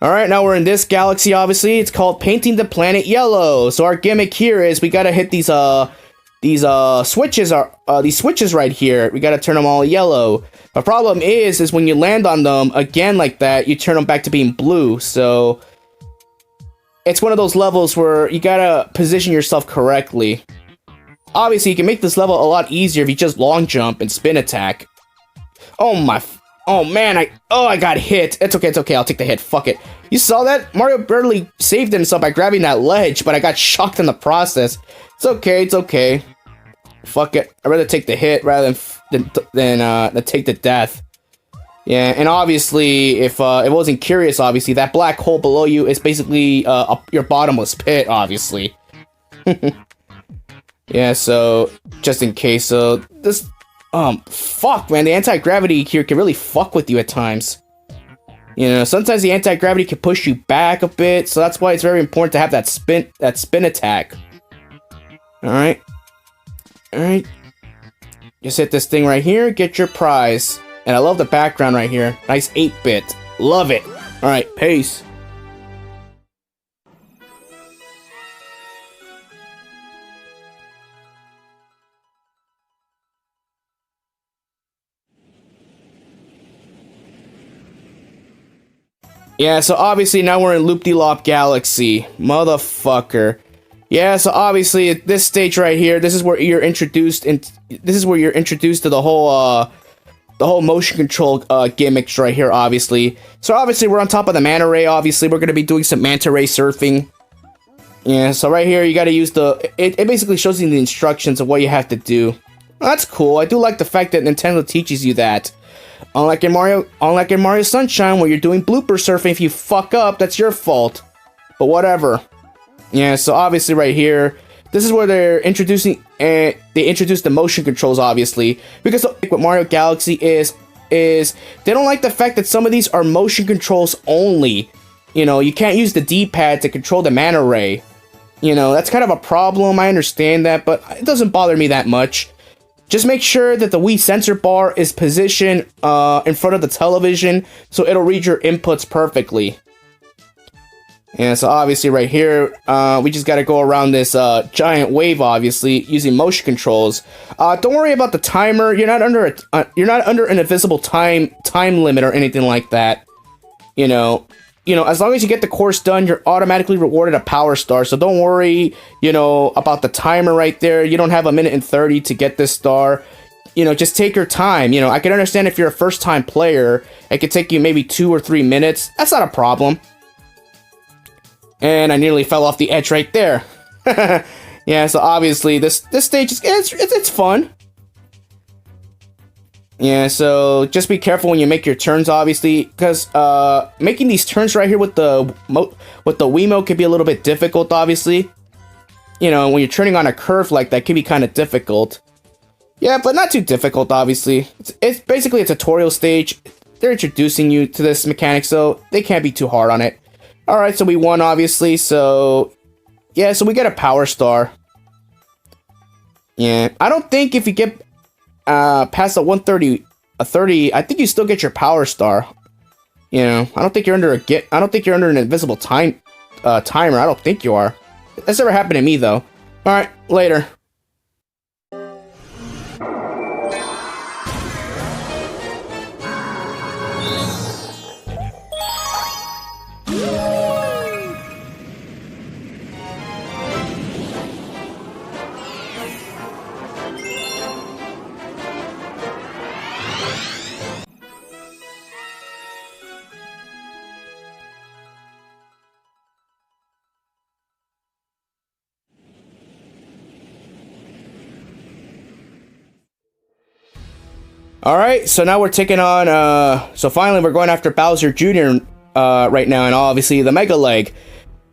Alright, now we're in this galaxy, obviously. It's called Painting the Planet Yellow. So our gimmick here is we gotta hit these switches right here. We gotta turn them all yellow. The problem is when you land on them, again like that, you turn them back to being blue. So it's one of those levels where you gotta position yourself correctly. Obviously, you can make this level a lot easier if you just long jump and spin attack. Oh man, I got hit. It's okay, I'll take the hit, fuck it. You saw that? Mario barely saved himself by grabbing that ledge, but I got shocked in the process. It's okay. Fuck it, I'd rather take the hit rather than take the death. Yeah, and obviously, if it wasn't curious, obviously, that black hole below you is basically your bottomless pit, obviously. Yeah, so, just in case, so, this... fuck, man, the anti-gravity here can really fuck with you at times. You know, sometimes the anti-gravity can push you back a bit, so that's why it's very important to have that spin attack. Alright. Just hit this thing right here, get your prize. And I love the background right here. Nice 8-bit. Love it. Alright, peace. Yeah, so obviously now we're in Loop-de-Lop Galaxy. Motherfucker. Yeah, so obviously at this stage right here, this is where you're introduced to the whole motion control gimmicks right here, obviously. So obviously we're on top of the Manta Ray, obviously. We're gonna be doing some Mantiray Surfing. Yeah, so right here you gotta use it basically shows you the instructions of what you have to do. That's cool. I do like the fact that Nintendo teaches you that. Unlike in Mario Sunshine, where you're doing blooper surfing, if you fuck up, that's your fault. But whatever. Yeah, so obviously right here, this is where they're introducing, they introduce the motion controls, obviously. Because what Mario Galaxy is they don't like the fact that some of these are motion controls only. You know, you can't use the D-pad to control the Manta Ray. You know, that's kind of a problem, I understand that, but it doesn't bother me that much. Just make sure that the Wii sensor bar is positioned in front of the television, so it'll read your inputs perfectly. Yeah, so obviously right here, we just gotta go around this giant wave, obviously, using motion controls. Don't worry about the timer. You're not under an invisible time limit or anything like that. You know, as long as you get the course done, you're automatically rewarded a power star. So don't worry, about the timer right there. You don't have 1:30 to get this star. Just take your time. I can understand if you're a first-time player, it could take you maybe 2 or 3 minutes. That's not a problem. And I nearly fell off the edge right there. Yeah, so obviously this stage it's fun. Yeah, so just be careful when you make your turns, obviously, because making these turns right here with the Wiimote can be a little bit difficult, obviously. When you're turning on a curve like that, can be kind of difficult. Yeah, but not too difficult, obviously. It's basically a tutorial stage. They're introducing you to this mechanic, so they can't be too hard on it. Alright, so we won, obviously, so... Yeah, so we get a power star. Yeah, I don't think if you get... past the 130, 30, I think you still get your power star. I don't think you're under an invisible timer. I don't think you are. That's never happened to me though. All right, later. Alright, so now we're taking on, so finally we're going after Bowser Jr. Right now, and obviously the Mega Leg.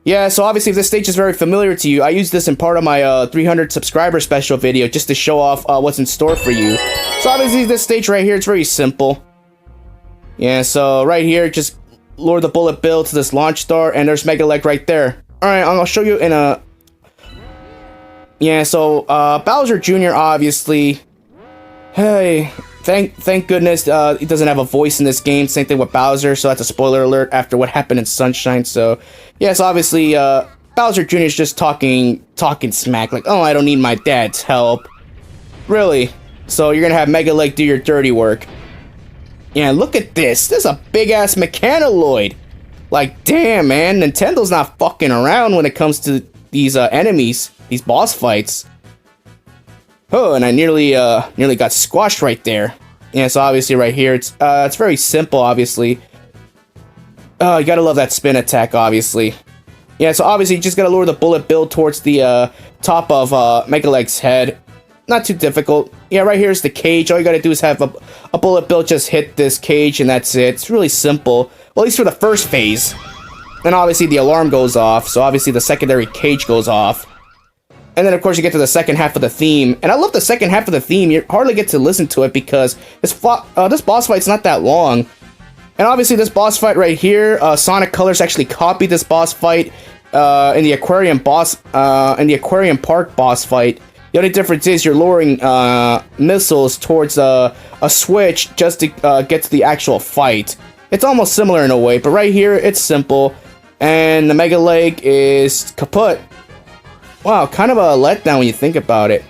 Yeah, so obviously if this stage is very familiar to you, I used this in part of my 300 subscriber special video just to show off what's in store for you. So obviously this stage right here, it's very simple. Yeah, so right here, just lure the Bullet Bill to this launch star, and there's Mega Leg right there. Alright, I'll show you in a... Yeah, so Bowser Jr. obviously... Hey... Thank goodness he doesn't have a voice in this game. Same thing with Bowser, so that's a spoiler alert after what happened in Sunshine. So, yes, obviously, Bowser Jr. is just talking smack, like, oh, I don't need my dad's help. Really? So you're gonna have Mega Leg do your dirty work. Yeah, look at this. This is a big-ass Mechanoid. Like, damn, man, Nintendo's not fucking around when it comes to these enemies, these boss fights. Oh, and I nearly got squashed right there. Yeah, so obviously right here, it's very simple, obviously. Oh, you gotta love that spin attack, obviously. Yeah, so obviously you just gotta lure the Bullet Bill towards the top of Mega Leg's head. Not too difficult. Yeah, right here's the cage. All you gotta do is have a Bullet Bill just hit this cage, and that's it. It's really simple. Well, at least for the first phase. Then obviously the alarm goes off, so obviously the secondary cage goes off. And then, of course, you get to the second half of the theme. And I love the second half of the theme. You hardly get to listen to it because this boss fight's not that long. And obviously, this boss fight right here, Sonic Colors actually copied this boss fight in the Aquarium Park boss fight. The only difference is you're luring missiles towards a switch just to get to the actual fight. It's almost similar in a way, but right here, it's simple. And the Mega Leg is kaput. Wow, kind of a letdown when you think about it.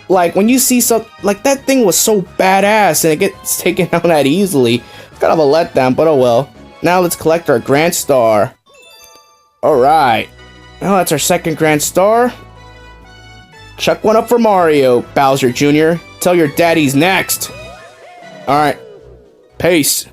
Like, when you see like, that thing was so badass and it gets taken out that easily. It's kind of a letdown, but oh well. Now let's collect our Grand Star. Alright. Well, that's our second Grand Star. Chuck one up for Mario, Bowser Jr. Tell your daddy's next. Alright. Peace.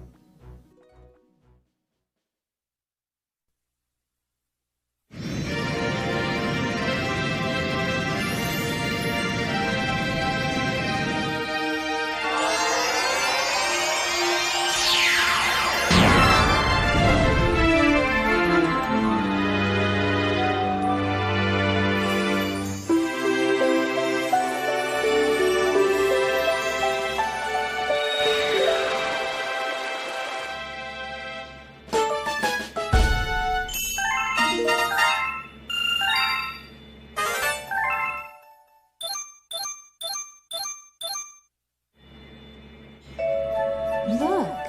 Look.